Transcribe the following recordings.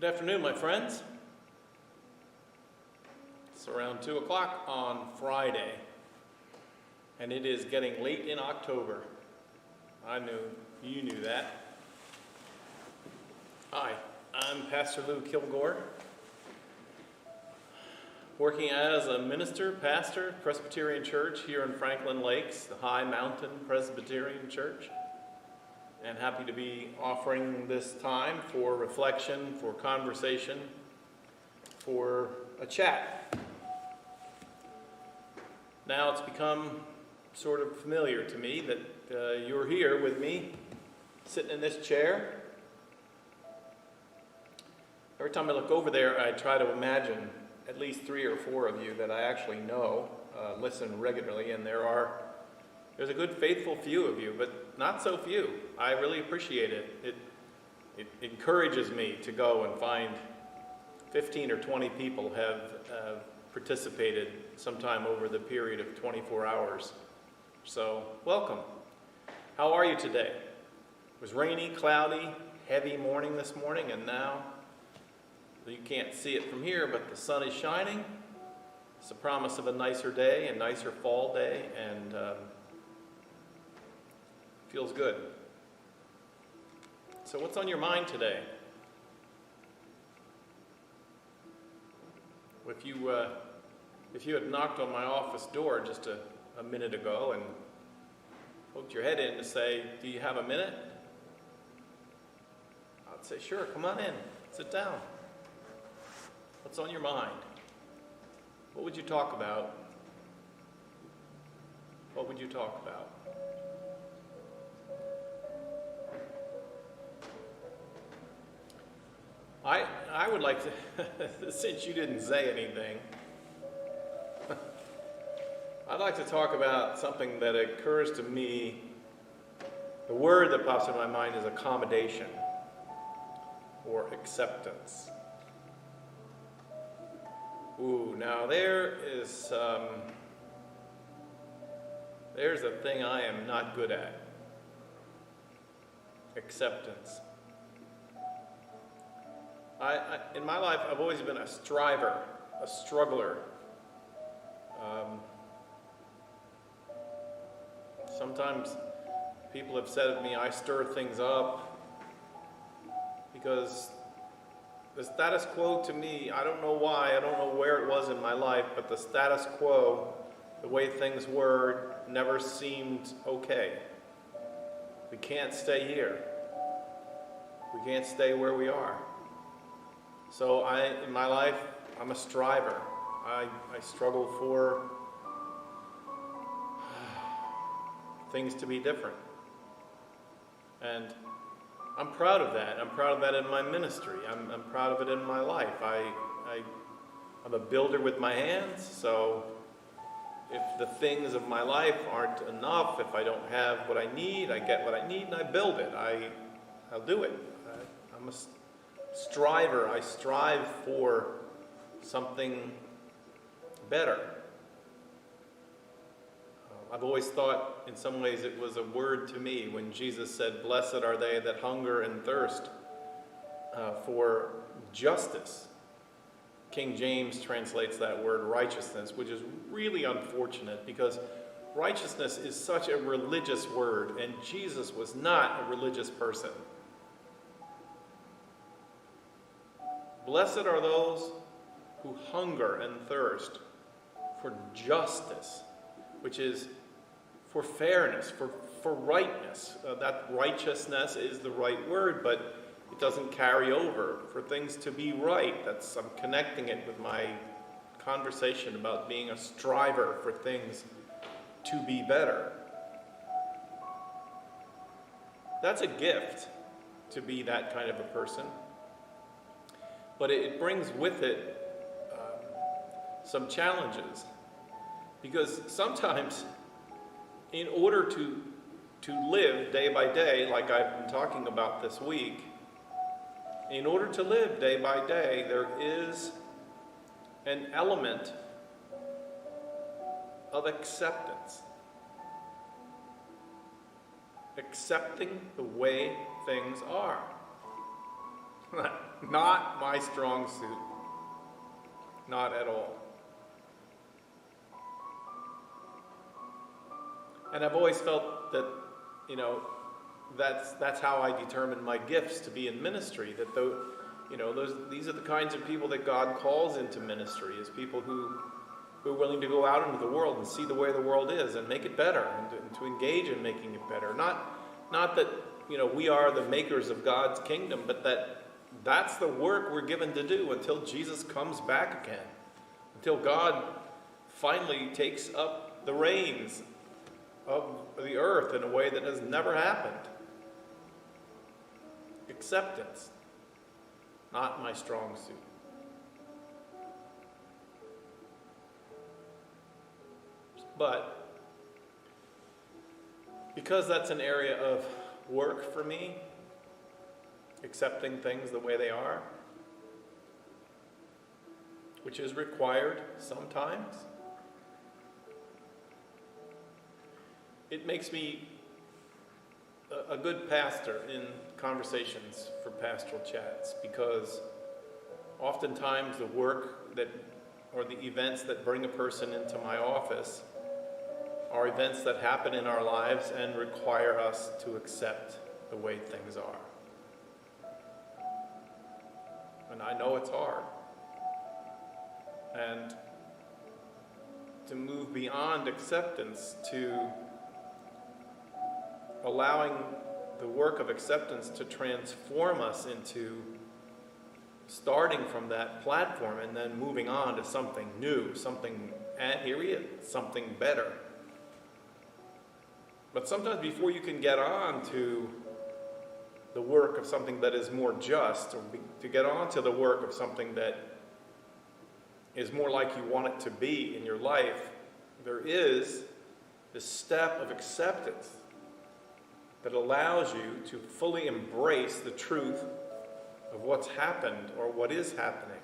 Good afternoon, my friends. It's around 2 o'clock on Friday, and it is getting late in October. I knew you knew that. Hi, I'm Pastor Lou Kilgore, working as a minister, pastor, Presbyterian Church here in Franklin Lakes, the High Mountain Presbyterian Church. And happy to be offering this time for reflection, for conversation, for a chat. Now it's become sort of familiar to me that you're here with me, sitting in this chair. Every time I look over there, I try to imagine at least 3 or 4 of you that I actually know, listen regularly, and there's a good faithful few of you, but not so few. I really appreciate it. It encourages me to go and find 15 or 20 people have participated sometime over the period of 24 hours. So, welcome. How are you today? It was rainy, cloudy, heavy morning this morning, and now you can't see it from here, but the sun is shining. It's the promise of a nicer day, a nicer fall day, and feels good. So what's on your mind today? If you had knocked on my office door just a minute ago and poked your head in to say, do you have a minute? I'd say, sure, come on in, sit down. What's on your mind? What would you talk about? What would you talk about? I would like to, since you didn't say anything, I'd like to talk about something that occurs to me. The word that pops in my mind is accommodation or acceptance. Ooh, now there's a thing I am not good at. Acceptance. In my life, I've always been a striver, a struggler. Sometimes people have said of me, I stir things up, because the status quo to me, I don't know why, I don't know where it was in my life, but the status quo, the way things were, never seemed okay. We can't stay here. We can't stay where we are. So in my life, I'm a striver. I struggle for things to be different. And I'm proud of that. I'm proud of that in my ministry. I'm proud of it in my life. I'm a builder with my hands, so if the things of my life aren't enough, if I don't have what I need, I get what I need and I build it. I'll do it. I'm a striver. I strive for something better. I've always thought in some ways it was a word to me when Jesus said, blessed are they that hunger and thirst for justice. King James translates that word righteousness, which is really unfortunate because righteousness is such a religious word, and Jesus was not a religious person. Blessed are those who hunger and thirst for justice, which is for fairness, for rightness. That righteousness is the right word, but it doesn't carry over. For things to be right, I'm connecting it with my conversation about being a striver for things to be better. That's a gift to be that kind of a person. But it brings with it some challenges. Because sometimes, in order to live day by day, like I've been talking about this week, in order to live day by day, there is an element of acceptance. Accepting the way things are. Not my strong suit. Not at all. And I've always felt that, that's how I determine my gifts to be in ministry. That these are the kinds of people that God calls into ministry, is people who are willing to go out into the world and see the way the world is and make it better, and to engage in making it better. Not that we are the makers of God's kingdom, but that's the work we're given to do until Jesus comes back again, until God finally takes up the reins of the earth in a way that has never happened. Acceptance, not my strong suit. But because that's an area of work for me, accepting things the way they are, which is required sometimes, it makes me a good pastor in conversations for pastoral chats, because oftentimes the work or the events that bring a person into my office are events that happen in our lives and require us to accept the way things are. And I know it's hard. And to move beyond acceptance to allowing the work of acceptance to transform us into starting from that platform and then moving on to something new, something better. But sometimes before you can get on to the work of something that is more just, or to get on to the work of something that is more like you want it to be in your life, there is this step of acceptance that allows you to fully embrace the truth of what's happened or what is happening,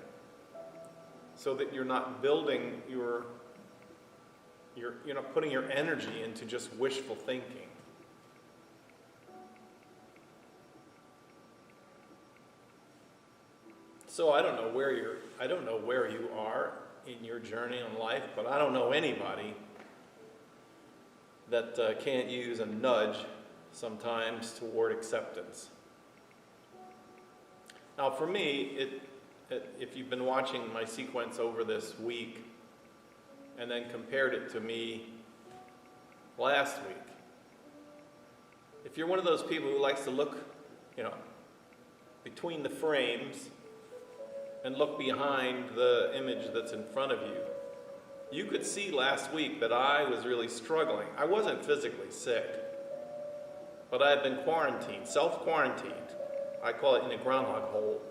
so that you're not building you're not putting your energy into just wishful thinking. So I don't know where you are in your journey in life, but I don't know anybody that can't use a nudge sometimes toward acceptance. Now for me, if you've been watching my sequence over this week and then compared it to me last week, if you're one of those people who likes to look, between the frames and look behind the image that's in front of you, you could see last week that I was really struggling. I wasn't physically sick, but I had been quarantined, self-quarantined. I call it in a groundhog hole,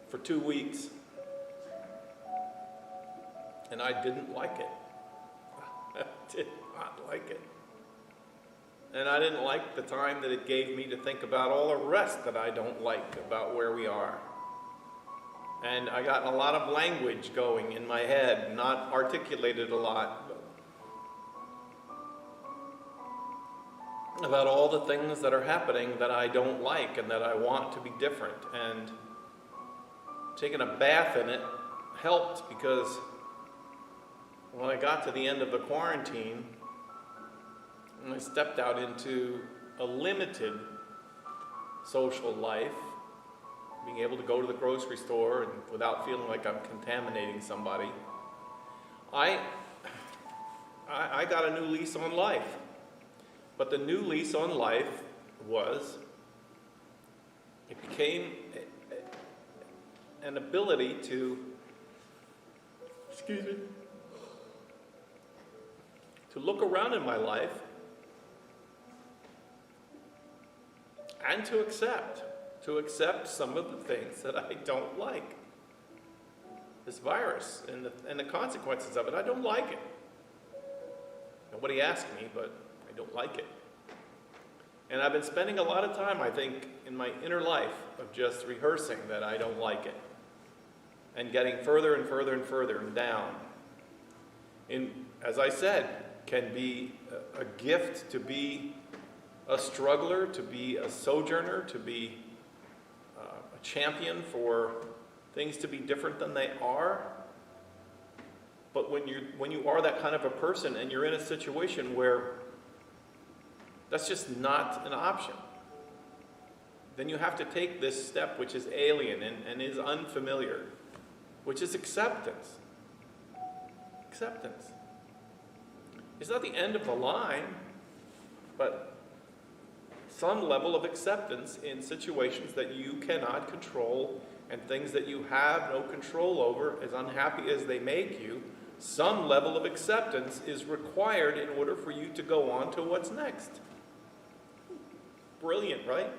for 2 weeks. And I didn't like it. I did not like it. And I didn't like the time that it gave me to think about all the rest that I don't like about where we are. And I got a lot of language going in my head, not articulated a lot, about all the things that are happening that I don't like and that I want to be different. And taking a bath in it helped, because when I got to the end of the quarantine, I stepped out into a limited social life, being able to go to the grocery store and without feeling like I'm contaminating somebody. I got a new lease on life. But the new lease on life it became an ability to, to look around in my life and to accept some of the things that I don't like. This virus and the consequences of it, I don't like it. Nobody asked me, but I don't like it. And I've been spending a lot of time, I think, in my inner life of just rehearsing that I don't like it, and getting further and further and further down. And as I said, can be a gift to be a struggler, to be a sojourner, to be a champion for things to be different than they are. But when you are that kind of a person and you're in a situation where that's just not an option, then you have to take this step which is alien and is unfamiliar, which is acceptance. Acceptance. It's not the end of the line, but some level of acceptance in situations that you cannot control and things that you have no control over, as unhappy as they make you. Some level of acceptance is required in order for you to go on to what's next. Brilliant, right?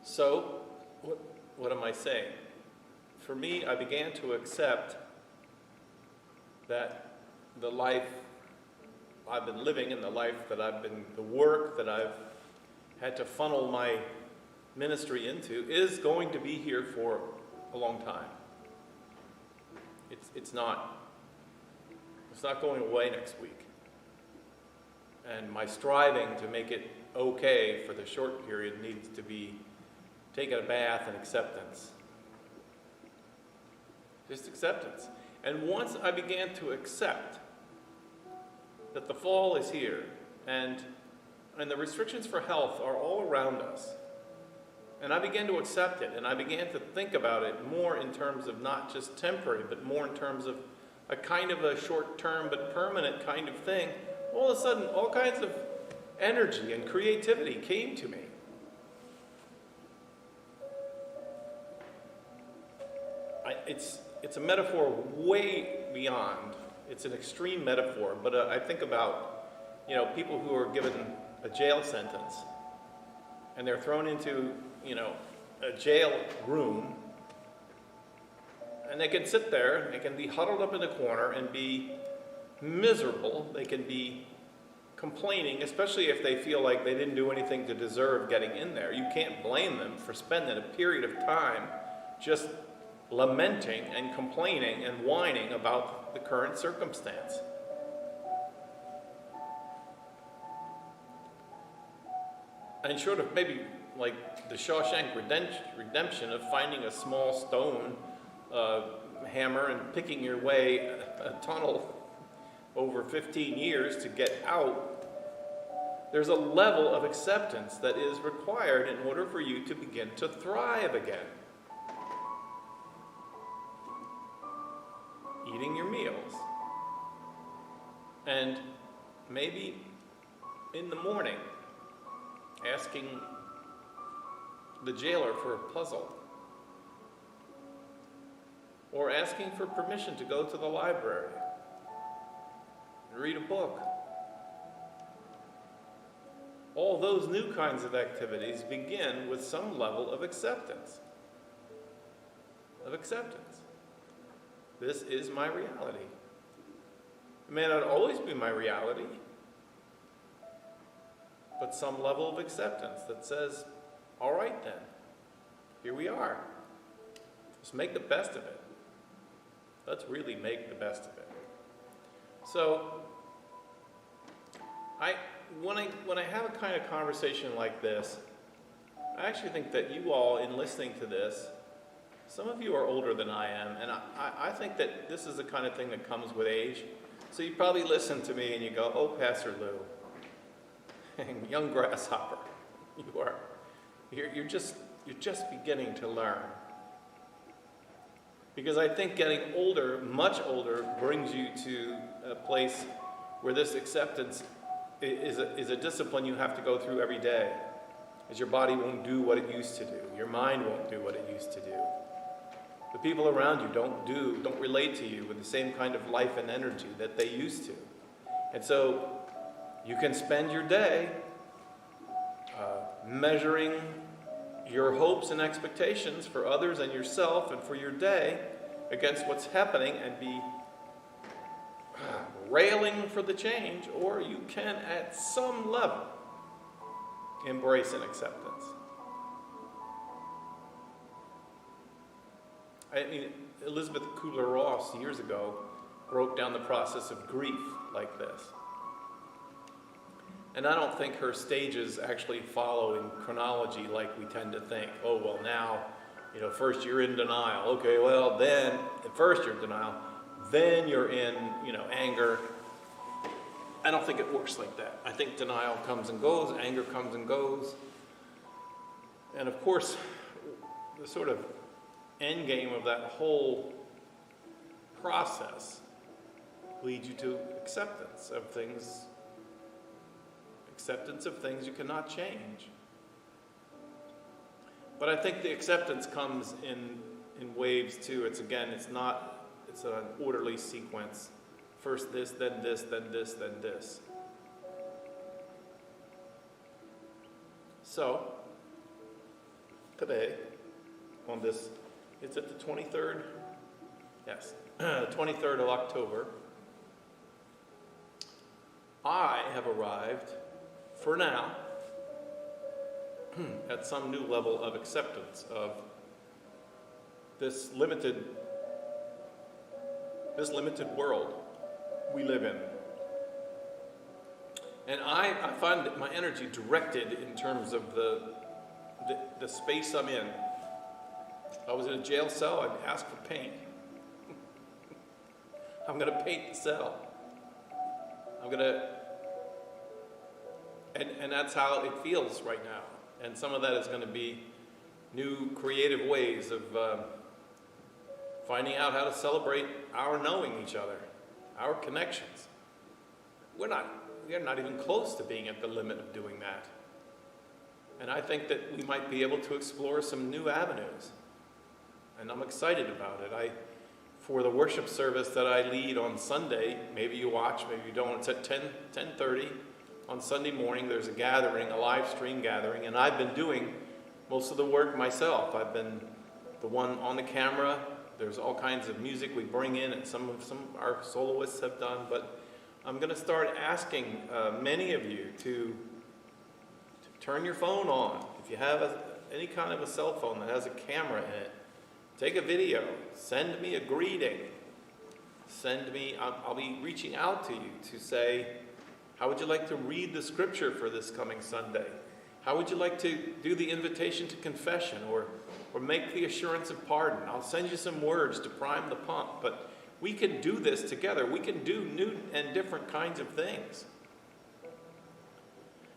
So, what am I saying? For me, I began to accept that the life I've been living and the work that I've had to funnel my ministry into is going to be here for a long time. It's not going away next week. And my striving to make it okay for the short period needs to be taking a bath in acceptance. Just acceptance. And once I began to accept that the fall is here and the restrictions for health are all around us, and I began to accept it, and I began to think about it more in terms of not just temporary, but more in terms of a kind of a short-term but permanent kind of thing, all of a sudden all kinds of energy and creativity came to me. It's a metaphor way beyond. It's an extreme metaphor, but I think about, people who are given a jail sentence and they're thrown into, a jail room, and they can sit there, they can be huddled up in a corner and be miserable. They can be complaining, especially if they feel like they didn't do anything to deserve getting in there. You can't blame them for spending a period of time just lamenting and complaining and whining about the current circumstance. And short of maybe like the Shawshank Redemption of finding a small stone hammer and picking your way a tunnel over 15 years to get out, there's a level of acceptance that is required in order for you to begin to thrive again. Eating your meals. And maybe in the morning, asking the jailer for a puzzle. Or asking for permission to go to the library and read a book. All those new kinds of activities begin with some level of acceptance. This is my reality. It may not always be my reality, but some level of acceptance that says, all right then, here we are. Let's make the best of it. Let's really make the best of it. So, when I have a kind of conversation like this, I actually think that you all, in listening to this, some of you are older than I am, and I think that this is the kind of thing that comes with age. So you probably listen to me and you go, oh, Pastor Lou, young grasshopper, you're just beginning to learn. Because I think getting older, much older, brings you to a place where this acceptance is a discipline you have to go through every day, as your body won't do what it used to do. Your mind won't do what it used to do. The people around you don't relate to you with the same kind of life and energy that they used to. And so you can spend your day measuring your hopes and expectations for others and yourself and for your day against what's happening and be railing for the change, or you can at some level embrace an acceptance. I mean, Elizabeth Kubler-Ross years ago broke down the process of grief like this. And I don't think her stages actually follow in chronology like we tend to think. Oh, well, now, first you're in denial. Okay, well, then, at first you're in denial. Then you're in, anger. I don't think it works like that. I think denial comes and goes, anger comes and goes. And of course, the sort of end game of that whole process leads you to acceptance of things you cannot change. But I think the acceptance comes in waves too. It's an orderly sequence. First this, then this, then this, then this. So, today, on this, is it the 23rd? Yes, 23rd of October. I have arrived, for now, at some new level of acceptance of this limited world we live in. And I find that my energy directed in terms of the space I'm in. If I was in a jail cell, I'd ask for paint. I'm going to paint the cell. And that's how it feels right now. And some of that is going to be new creative ways of finding out how to celebrate our knowing each other, our connections. We're not even close to being at the limit of doing that. And I think that we might be able to explore some new avenues. And I'm excited about it. For the worship service that I lead on Sunday, maybe you watch, maybe you don't, it's at 10:30 on Sunday morning. There's a gathering, a live stream gathering, and I've been doing most of the work myself. I've been the one on the camera. There's all kinds of music we bring in, and some of our soloists have done, but I'm going to start asking many of you to turn your phone on. If you have any kind of a cell phone that has a camera in it, take a video, send me a greeting, I'll be reaching out to you to say, how would you like to read the scripture for this coming Sunday? How would you like to do the invitation to confession or make the assurance of pardon? I'll send you some words to prime the pump, but we can do this together. We can do new and different kinds of things.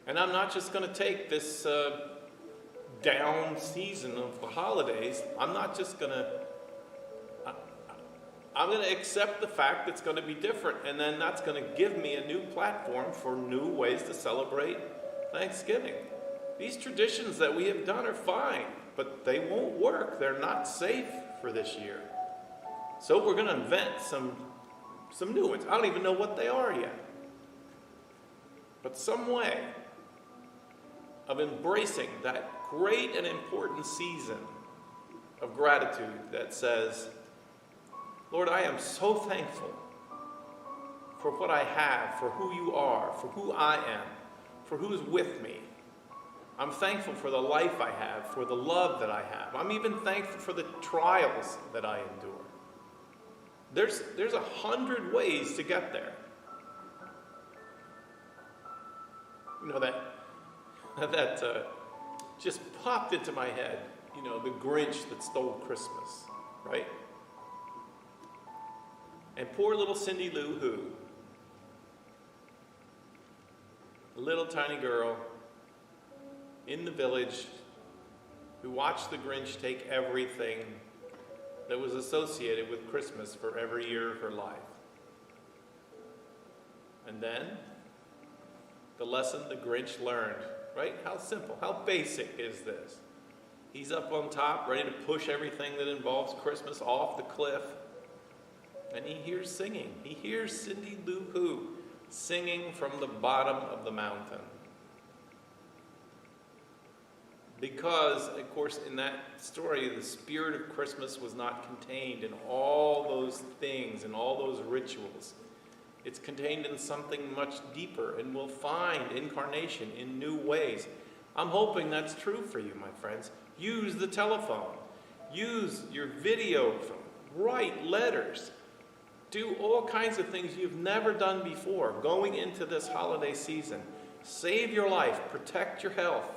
And I'm not just going to take this down season of the holidays. I'm going to accept the fact that it's going to be different, and then that's going to give me a new platform for new ways to celebrate Thanksgiving. These traditions that we have done are fine, but they won't work. They're not safe for this year. So we're going to invent some new ones. I don't even know what they are yet. But some way of embracing that great and important season of gratitude that says, Lord, I am so thankful for what I have, for who you are, for who I am, for who's with me. I'm thankful for the life I have, for the love that I have. I'm even thankful for the trials that I endure. There's 100 ways to get there. You know, that just popped into my head, the Grinch that stole Christmas, right? And poor little Cindy Lou Who, a little tiny girl in the village who watched the Grinch take everything that was associated with Christmas for every year of her life. And then, the lesson the Grinch learned, right? How simple, how basic is this? He's up on top, ready to push everything that involves Christmas off the cliff. And he hears singing. He hears Cindy Lou Who singing from the bottom of the mountain. Because, of course, in that story, the spirit of Christmas was not contained in all those things and all those rituals. It's contained in something much deeper, and we'll find incarnation in new ways. I'm hoping that's true for you, my friends. Use the telephone. Use your video phone. Write letters. Do all kinds of things you've never done before going into this holiday season. save your life, protect your health,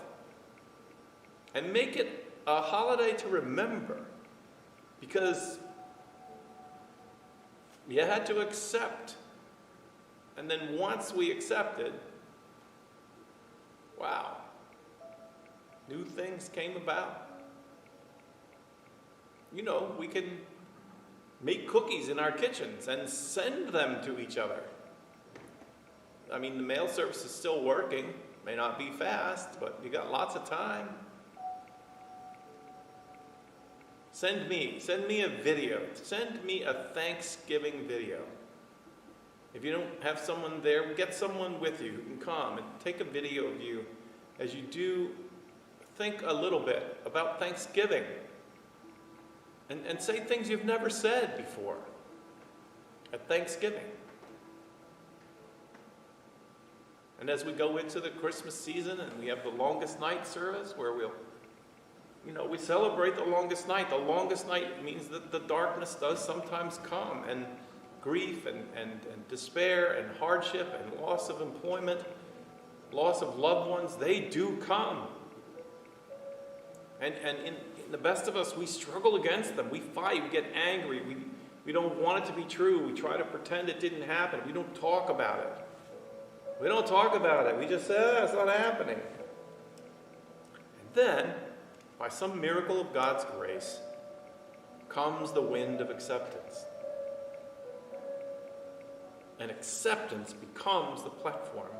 and make it a holiday to remember, because you had to accept. And then once we accepted, wow, new things came about. You know, we can make cookies in our kitchens and send them to each other. I mean, the mail service is still working. May not be fast, but you got lots of time. Send me a video. Send me a Thanksgiving video. If you don't have someone there, get someone with you who can come and take a video of you as you do think a little bit about Thanksgiving. And say things you've never said before at Thanksgiving. And as we go into the Christmas season and we have the longest night service where we celebrate the longest night. The longest night means that the darkness does sometimes come, and grief and despair and hardship and loss of employment, loss of loved ones, they do come. And in the best of us, we struggle against them. We fight, we get angry, we don't want it to be true. We try to pretend it didn't happen. We don't talk about it. We don't talk about it. We just say, it's not happening. And then, by some miracle of God's grace, comes the wind of acceptance. And acceptance becomes the platform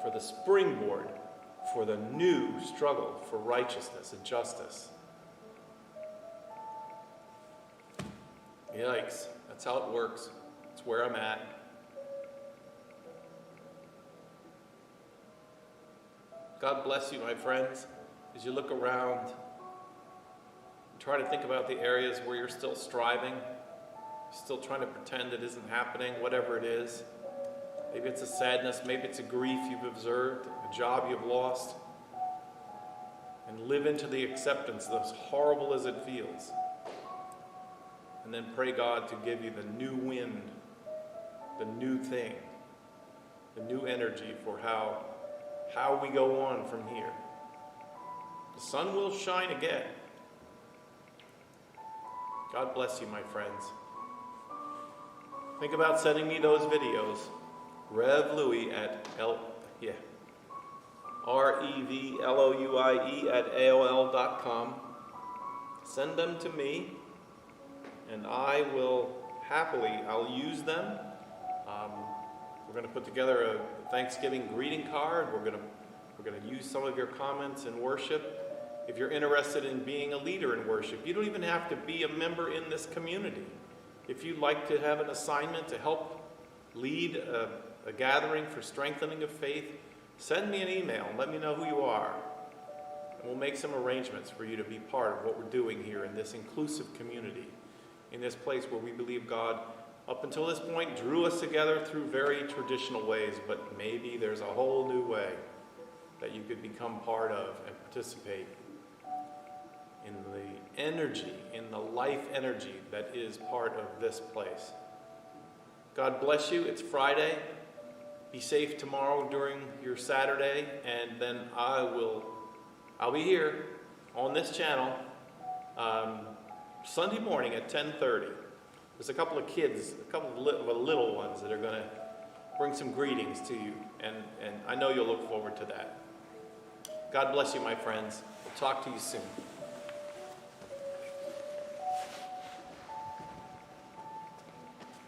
for the springboard for the new struggle for righteousness and justice. Yikes, that's how it works. It's where I'm at. God bless you, my friends, as you look around. Try to think about the areas where you're still striving, still trying to pretend it isn't happening, whatever it is. Maybe it's a sadness, maybe it's a grief you've observed, a job you've lost. And live into the acceptance, as horrible as it feels. And then pray God to give you the new wind, the new thing, the new energy for how we go on from here. The sun will shine again. God bless you, my friends. Think about sending me those videos. Rev Louie at REVLOUIE at AOL.com. Send them to me, and I will I'll use them. We're going to put together a Thanksgiving greeting card. We're going to use some of your comments in worship. If you're interested in being a leader in worship, you don't even have to be a member in this community. If you'd like to have an assignment to help lead a gathering for strengthening of faith, send me an email and let me know who you are. And we'll make some arrangements for you to be part of what we're doing here in this inclusive community, in this place where we believe God, up until this point, drew us together through very traditional ways, but maybe there's a whole new way that you could become part of and participate in the energy, in the life energy that is part of this place. God bless you. It's Friday. Be safe tomorrow during your Saturday, and then I'll be here on this channel Sunday morning at 10:30. There's a couple of kids, a couple of little ones that are going to bring some greetings to you, and I know you'll look forward to that. God bless you, my friends. We'll talk to you soon.